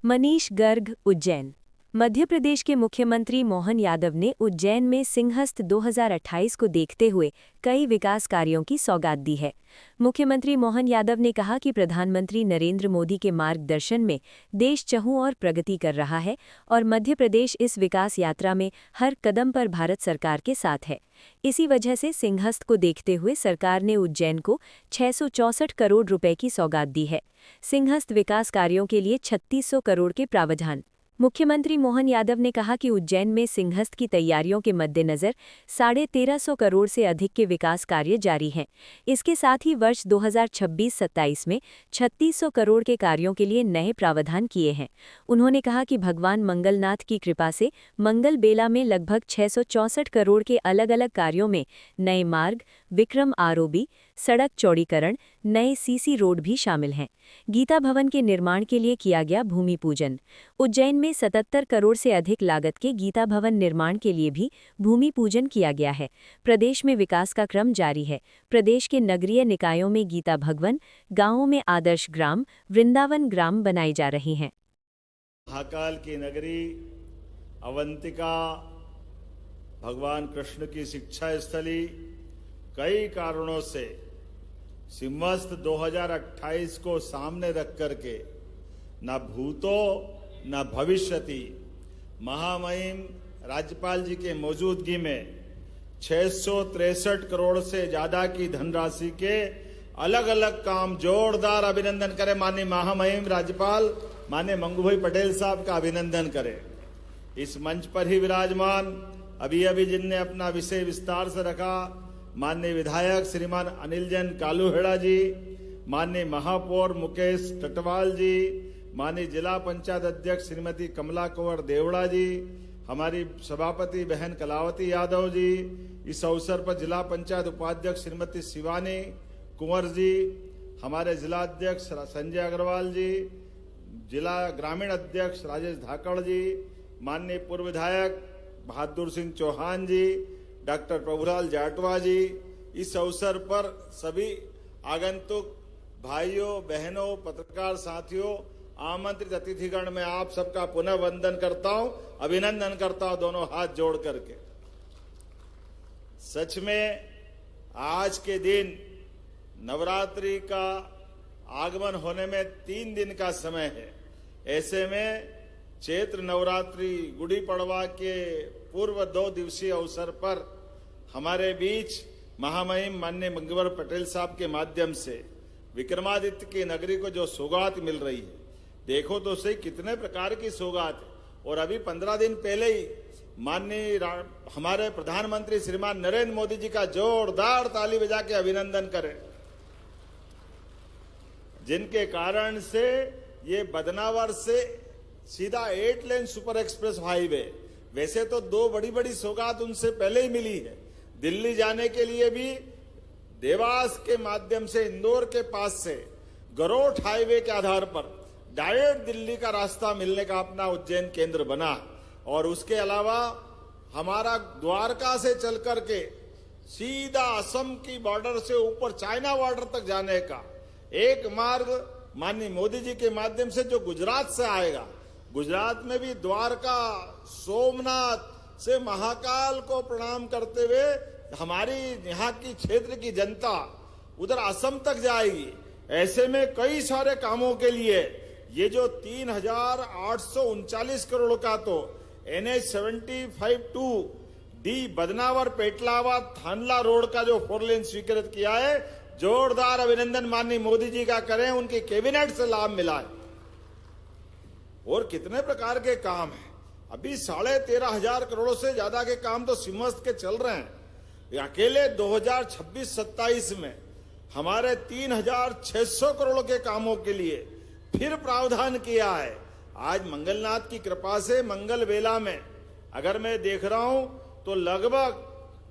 मनीष गर्ग, उज्जैन। मध्य प्रदेश के मुख्यमंत्री मोहन यादव ने उज्जैन में सिंहस्थ 2028 को देखते हुए कई विकास कार्यों की सौगात दी है। मुख्यमंत्री मोहन यादव ने कहा कि प्रधानमंत्री नरेंद्र मोदी के मार्गदर्शन में देश चहुं ओर प्रगति कर रहा है और मध्य प्रदेश इस विकास यात्रा में हर कदम पर भारत सरकार के साथ है। इसी वजह से सिंहस्थ को देखते हुए सरकार ने उज्जैन को 664 करोड़ रुपए की सौगात दी है। सिंहस्थ विकास कार्यों के लिए 3600 करोड़ के प्रावधान। मुख्यमंत्री मोहन यादव ने कहा कि उज्जैन में सिंहस्थ की तैयारियों के मद्देनजर 1350 करोड़ से अधिक के विकास कार्य जारी हैं। इसके साथ ही वर्ष 2026-27 में 3600 करोड़ के कार्यों के लिए नए प्रावधान किए हैं। उन्होंने कहा कि भगवान मंगलनाथ की कृपा से मंगल बेला में लगभग 664 करोड़ के अलग अलग कार्यों में नए मार्ग, विक्रम आरओबी, सड़क चौड़ीकरण, नए सीसी रोड भी शामिल हैं। गीता भवन के निर्माण के लिए किया गया भूमि पूजन। उज्जैन में 77 करोड़ से अधिक लागत के गीता भवन निर्माण के लिए भी भूमि पूजन किया गया है। प्रदेश में विकास का क्रम जारी है। प्रदेश के नगरीय निकायों में गीता भवन, गांवों में आदर्श ग्राम, वृंदावन ग्राम बनाई जा रही हैं। महाकाल की नगरी अवंतिका भगवान कृष्ण की शिक्षा स्थली कई कारणों से सिंहस्थ 2028 को सामने रख करके न भूतो न भविष्यति महामहिम राज्यपाल जी के मौजूदगी में 663 करोड़ से ज्यादा की धनराशि के अलग अलग काम जोरदार अभिनंदन करें। माननीय महामहिम राज्यपाल माननीय मंगूभाई पटेल साहब का अभिनंदन करें। इस मंच पर ही विराजमान अभी अभी जिनने अपना विषय विस्तार से रखा, माननीय विधायक श्रीमान अनिल जैन कालूहेड़ा जी, माननीय महापौर मुकेश टटवाल जी, माननीय जिला पंचायत अध्यक्ष श्रीमती कमला कुंवर देवड़ा जी, हमारी सभापति बहन कलावती यादव जी, इस अवसर पर जिला पंचायत उपाध्यक्ष श्रीमती शिवानी कुंवर जी, हमारे जिला अध्यक्ष संजय अग्रवाल जी, जिला ग्रामीण अध्यक्ष राजेश धाकड़ जी, माननीय पूर्व विधायक बहादुर सिंह चौहान जी, डॉक्टर प्रभुलाल जाटवा जी, इस अवसर पर सभी आगंतुक भाइयों बहनों पत्रकार साथियों आमंत्रित अतिथिगण में आप सबका पुनः वंदन करता हूं, अभिनंदन करता हूं दोनों हाथ जोड़ करके। सच में आज के दिन नवरात्रि का आगमन होने में 3 दिन का समय है। ऐसे में चैत्र नवरात्रि गुड़ी पड़वा के पूर्व 2 दिवसीय अवसर पर हमारे बीच महामहिम माननीय मंगूभाई पटेल साहब के माध्यम से विक्रमादित्य की नगरी को जो सौगात मिल रही है, देखो तो सही कितने प्रकार की सौगात है। और अभी 15 दिन पहले ही माननीय हमारे प्रधानमंत्री श्रीमान नरेंद्र मोदी जी का जोरदार ताली बजा के अभिनंदन करें, जिनके कारण से ये बदनावर से सीधा 8 लेन सुपर एक्सप्रेस हाईवे, वैसे तो 2 बड़ी बड़ी सौगात उनसे पहले ही मिली है। दिल्ली जाने के लिए भी देवास के माध्यम से इंदौर के पास से गरोठ हाईवे के आधार पर डायरेक्ट दिल्ली का रास्ता मिलने का अपना उज्जैन केंद्र बना। और उसके अलावा हमारा द्वारका से चल करके सीधा असम की बॉर्डर से ऊपर चाइना बॉर्डर तक जाने का एक मार्ग माननीय मोदी जी के माध्यम से जो गुजरात से आएगा, गुजरात में भी द्वारका सोमनाथ से महाकाल को प्रणाम करते हुए हमारी यहाँ की क्षेत्र की जनता उधर असम तक जाएगी। ऐसे में कई सारे कामों के लिए ये जो 3839 करोड़ का तो NH 75-2 डी बदनावर पेटलावा थानला रोड का जो 4 लेन स्वीकृत किया है, जोरदार अभिनंदन माननीय मोदी जी का करें, उनकी कैबिनेट से लाभ मिला है। और कितने प्रकार के काम हैं, अभी 13,500 करोड़ से ज्यादा के काम तो सिंहस्थ के चल रहे हैं। अकेले 2026-27 में हमारे 3,600 करोड़ के कामों के लिए फिर प्रावधान किया है। आज मंगलनाथ की कृपा से मंगल बेला में अगर मैं देख रहा हूं तो लगभग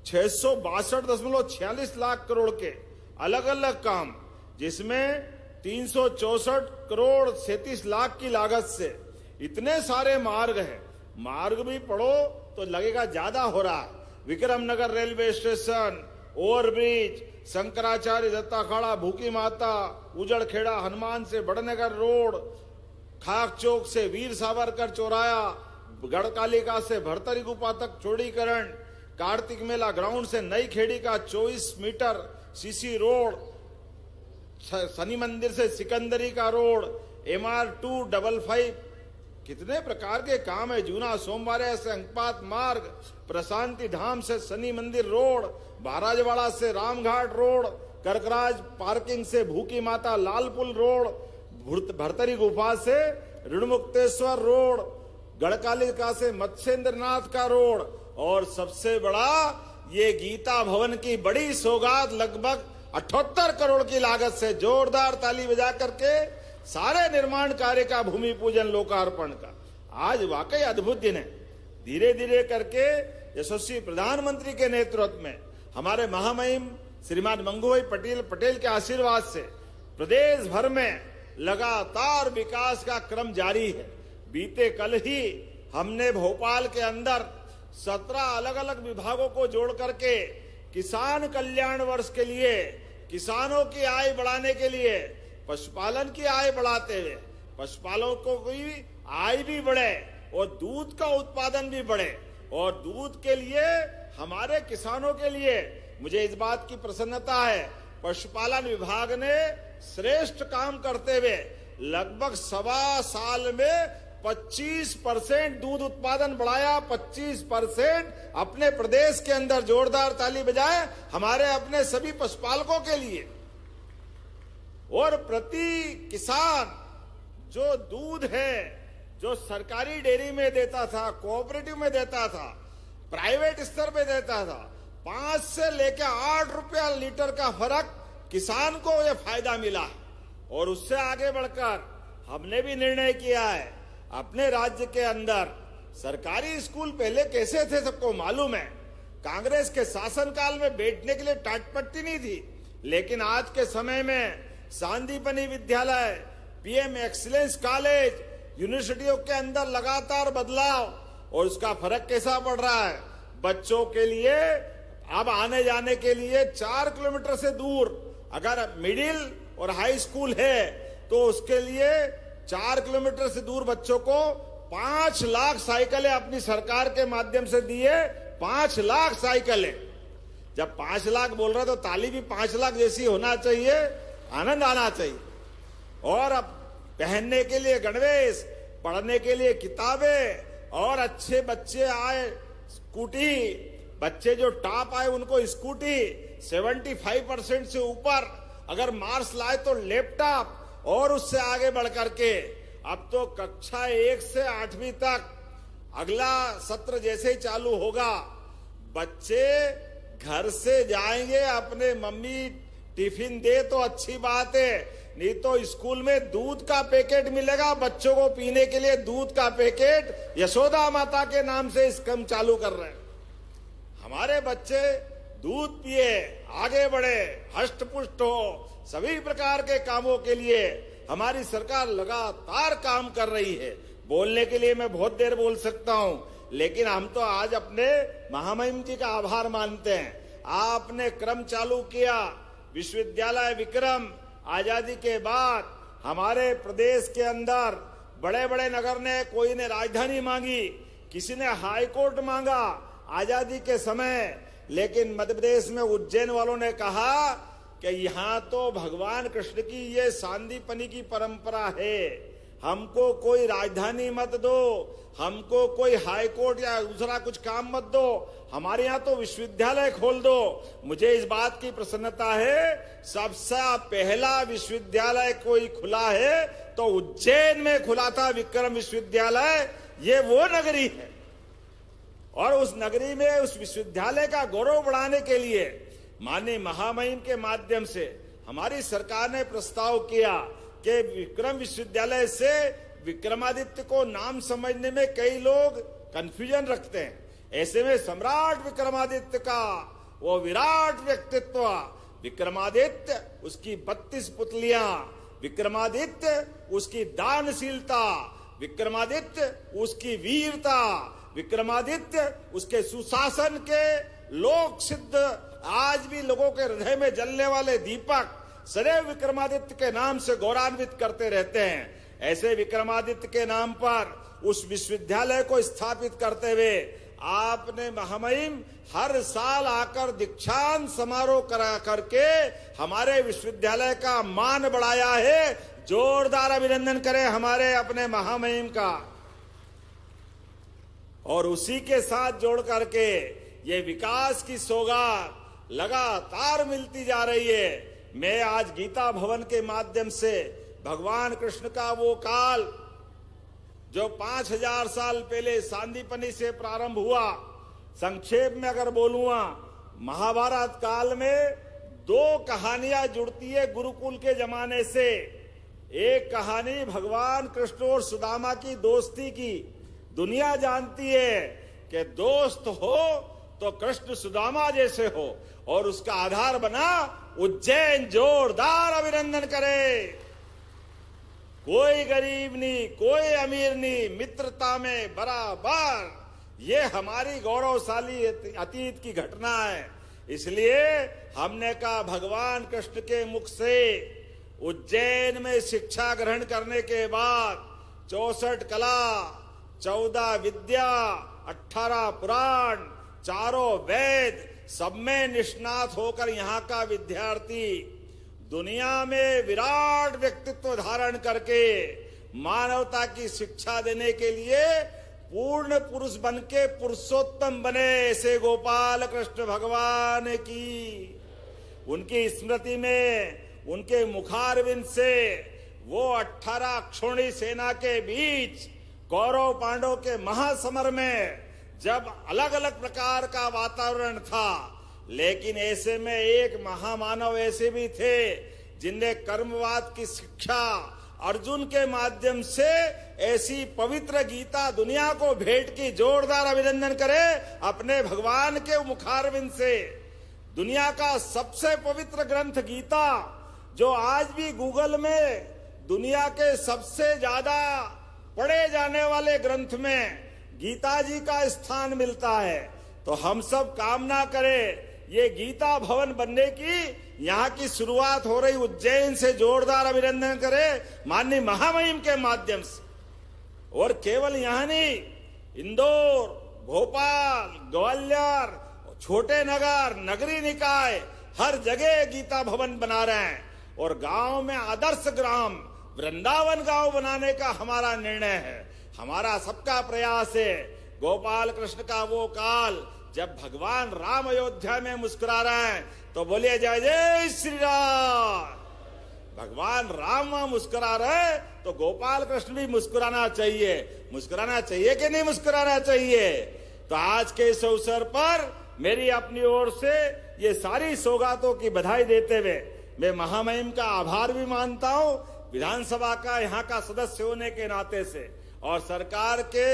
662.46 लाख करोड़ के अलग अलग काम, जिसमें 364 करोड़ 37 लाख की लागत से इतने सारे मार्ग हैं। मार्ग भी पढ़ो तो लगेगा ज्यादा हो रहा है। Vikramnagar railway station, overbridge, Shankaracharya Dattakhada, Bhukhi Mata, उजड़खेड़ा, Hanuman से बड़नगर रोड, खाक चौक से वीर सावरकर चौराया, गढ़कालिका से भरतरी गुफा तक चौड़ीकरण, कार्तिक मेला ग्राउंड से नई खेड़ी का 24 मीटर सीसी रोड, शनि मंदिर से सिकंदरी का रोड, MR255, कितने प्रकार के काम है। जूना सोमवार से अंकपात मार्ग, प्रशांति धाम से शनि मंदिर रोड, महाराजवाड़ा से रामघाट रोड, करकराज पार्किंग से भूखी माता लालपुल रोड, भरतरी गुफा से ऋणमुक्तेश्वर रोड, गढ़कालिका से मत्स्येंद्रनाथ का रोड, और सबसे बड़ा ये गीता भवन की बड़ी सौगात लगभग 78 करोड़ की लागत से जोरदार ताली बजा करके सारे निर्माण कार्य का भूमि पूजन लोकार्पण का। आज वाकई अद्भुत दिन है। धीरे धीरे करके यशस्वी प्रधानमंत्री के नेतृत्व में हमारे महामहिम श्रीमान मंगू भाई पटेल के आशीर्वाद से प्रदेश भर में लगातार विकास का क्रम जारी है। बीते कल ही हमने भोपाल के अंदर 17 अलग अलग विभागों को जोड़ करके किसान कल्याण वर्ष के लिए, किसानों की आय बढ़ाने के लिए, पशुपालन की आय बढ़ाते हुए पशुपालकों की आय भी बढ़े और दूध का उत्पादन भी बढ़े, और दूध के लिए हमारे किसानों के लिए मुझे इस बात की प्रसन्नता है, पशुपालन विभाग ने श्रेष्ठ काम करते हुए लगभग 1.25 साल में 25% दूध उत्पादन बढ़ाया। 25% अपने प्रदेश के अंदर। जोरदार ताली बजाए हमारे अपने सभी पशुपालकों के लिए। और प्रति किसान जो दूध है, जो सरकारी डेयरी में देता था, कोऑपरेटिव में देता था, प्राइवेट स्तर पे देता था, 5 से लेकर 8 रुपया लीटर का फर्क किसान को यह फायदा मिला। और उससे आगे बढ़कर हमने भी निर्णय किया है, अपने राज्य के अंदर सरकारी स्कूल पहले कैसे थे सबको मालूम है। कांग्रेस के शासनकाल में बैठने के लिए टाटपट्टी नहीं थी, लेकिन आज के समय में सांदीपनी विद्यालय, PM एक्सीलेंस कॉलेज, यूनिवर्सिटियों के अंदर लगातार बदलाव, और उसका फर्क कैसा पड़ रहा है। बच्चों के लिए अब आने जाने के लिए 4 किलोमीटर से दूर अगर मिडिल और हाई स्कूल है तो उसके लिए 4 किलोमीटर से दूर बच्चों को 5 लाख साइकिलें अपनी सरकार के माध्यम से दिए। 5 लाख साइकिलें। जब 5 लाख बोल रहे तो ताली भी 5 लाख जैसी होना चाहिए, आनंद आना चाहिए। और अब पहनने के लिए गणवेश, पढ़ने के लिए किताबें, और अच्छे बच्चे आए स्कूटी, बच्चे जो टॉप आए उनको स्कूटी, 75% से ऊपर अगर मार्क्स लाए तो लैपटॉप, और उससे आगे बढ़ करके अब तो कक्षा 1 से 8वीं तक अगला सत्र जैसे ही चालू होगा, बच्चे घर से जाएंगे, अपने मम्मी टिफिन दे तो अच्छी बात है, नहीं तो स्कूल में दूध का पैकेट मिलेगा बच्चों को पीने के लिए। दूध का पैकेट यशोदा माता के नाम से स्कीम चालू कर रहे हैं। हमारे बच्चे दूध पिए, आगे बढ़े, हष्ट पुष्ट हो, सभी प्रकार के कामों के लिए हमारी सरकार लगातार काम कर रही है। बोलने के लिए मैं बहुत देर बोल सकता हूं, लेकिन हम तो आज अपने महामहिम जी का आभार मानते हैं। आपने क्रम चालू किया, विश्वविद्यालय विक्रम। आजादी के बाद हमारे प्रदेश के अंदर बड़े बड़े नगर ने, कोई ने राजधानी मांगी, किसी ने हाई कोर्ट मांगा आजादी के समय, लेकिन मध्य प्रदेश में उज्जैन वालों ने कहा कि यहाँ तो भगवान कृष्ण की ये सांदीपनी की परंपरा है, हमको कोई राजधानी मत दो, हमको कोई हाई कोर्ट या दूसरा कुछ काम मत दो, हमारे यहाँ तो विश्वविद्यालय खोल दो। मुझे इस बात की प्रसन्नता है, सबसे पहला विश्वविद्यालय कोई खुला है तो उज्जैन में खुला था, विक्रम विश्वविद्यालय। ये वो नगरी है, और उस नगरी में उस विश्वविद्यालय का गौरव बढ़ाने के लिए माननीय महामहिम के माध्यम से हमारी सरकार ने प्रस्ताव किया कि विक्रम विश्वविद्यालय से विक्रमादित्य को नाम समझने में कई लोग कंफ्यूजन रखते हैं। ऐसे में सम्राट विक्रमादित्य का वो विराट व्यक्तित्व, विक्रमादित्य उसकी 32 पुतलियां, विक्रमादित्य उसकी दानशीलता, विक्रमादित्य उसकी वीरता, विक्रमादित्य उसके सुशासन के लोक सिद्ध, आज भी लोगों के हृदय में जलने वाले दीपक सदैव विक्रमादित्य के नाम से गौरवान्वित करते रहते हैं। ऐसे विक्रमादित्य के नाम पर उस विश्वविद्यालय को स्थापित करते हुए आपने महामहिम हर साल आकर दीक्षांत समारोह करा करके हमारे विश्वविद्यालय का मान बढ़ाया है। जोरदार अभिनंदन करें हमारे अपने महामहिम का। और उसी के साथ जोड़ करके ये विकास की सौगात लगातार मिलती जा रही है। मैं आज गीता भवन के माध्यम से भगवान कृष्ण का वो काल जो 5000 साल पहले सांदीपनि से प्रारंभ हुआ, संक्षेप में अगर बोलूंगा, महाभारत काल में दो कहानियां जुड़ती है गुरुकुल के जमाने से। एक कहानी भगवान कृष्ण और सुदामा की दोस्ती की। दुनिया जानती है कि दोस्त हो तो कृष्ण सुदामा जैसे हो, और उसका आधार बना उज्जैन। जोरदार अभिनंदन करें। कोई गरीब नहीं, कोई अमीर नहीं, मित्रता में बराबर। ये हमारी गौरवशाली अतीत की घटना है। इसलिए हमने कहा भगवान कृष्ण के मुख से उज्जैन में शिक्षा ग्रहण करने के बाद 64 कला, 14 विद्या, 18 पुराण, चारों वेद, सब में निष्णात होकर यहाँ का विद्यार्थी दुनिया में विराट व्यक्तित्व धारण करके मानवता की शिक्षा देने के लिए पूर्ण पुरुष बन के पुरुषोत्तम बने, ऐसे गोपाल कृष्ण भगवान की। उनकी स्मृति में उनके मुखारविंद से वो 18 अक्षौणी सेना के बीच कौरव पांडव के महासमर में जब अलग अलग प्रकार का वातावरण था, लेकिन ऐसे में एक महामानव ऐसे भी थे जिनने कर्मवाद की शिक्षा अर्जुन के माध्यम से ऐसी पवित्र गीता दुनिया को भेंट की। जोरदार अभिनंदन करें अपने भगवान के मुखारविंद से। दुनिया का सबसे पवित्र ग्रंथ गीता, जो आज भी गूगल में दुनिया के सबसे ज्यादा पढ़े जाने वाले ग्रंथ में गीता जी का स्थान मिलता है। तो हम सब कामना करें ये गीता भवन बनने की, यहाँ की शुरुआत हो रही उज्जैन से। जोरदार अभिनंदन करें माननीय महामहिम के माध्यम से। और केवल यहाँ नहीं, इंदौर, भोपाल, ग्वालियर, छोटे नगर, नगरी निकाय, हर जगह गीता भवन बना रहे हैं। और गांव में आदर्श ग्राम, वृंदावन गांव बनाने का हमारा निर्णय है। हमारा सबका प्रयास है। गोपाल कृष्ण का वो काल जब भगवान राम अयोध्या में मुस्कुरा रहे हैं, तो बोलिए जय जय श्री राम। भगवान राम मुस्कुरा रहे तो गोपाल कृष्ण भी मुस्कुराना चाहिए। मुस्कुराना चाहिए कि नहीं मुस्कुराना चाहिए? तो आज के इस अवसर पर मेरी अपनी ओर से ये सारी सौगातों की बधाई देते हुए मैं महामहिम का आभार भी मानता हूं, विधानसभा का यहाँ का सदस्य होने के नाते से और सरकार के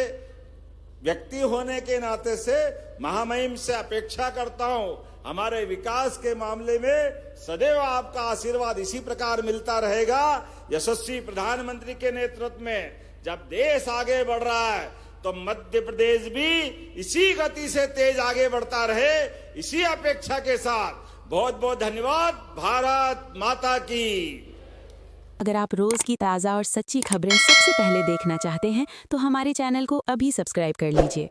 व्यक्ति होने के नाते से महामहिम से अपेक्षा करता हूं हमारे विकास के मामले में सदैव आपका आशीर्वाद इसी प्रकार मिलता रहेगा। यशस्वी प्रधानमंत्री के नेतृत्व में जब देश आगे बढ़ रहा है तो मध्य प्रदेश भी इसी गति से तेज आगे बढ़ता रहे, इसी अपेक्षा के साथ बहुत बहुत धन्यवाद। भारत माता की। अगर आप रोज की ताज़ा और सच्ची खबरें सबसे पहले देखना चाहते हैं तो हमारे चैनल को अभी सब्सक्राइब कर लीजिए।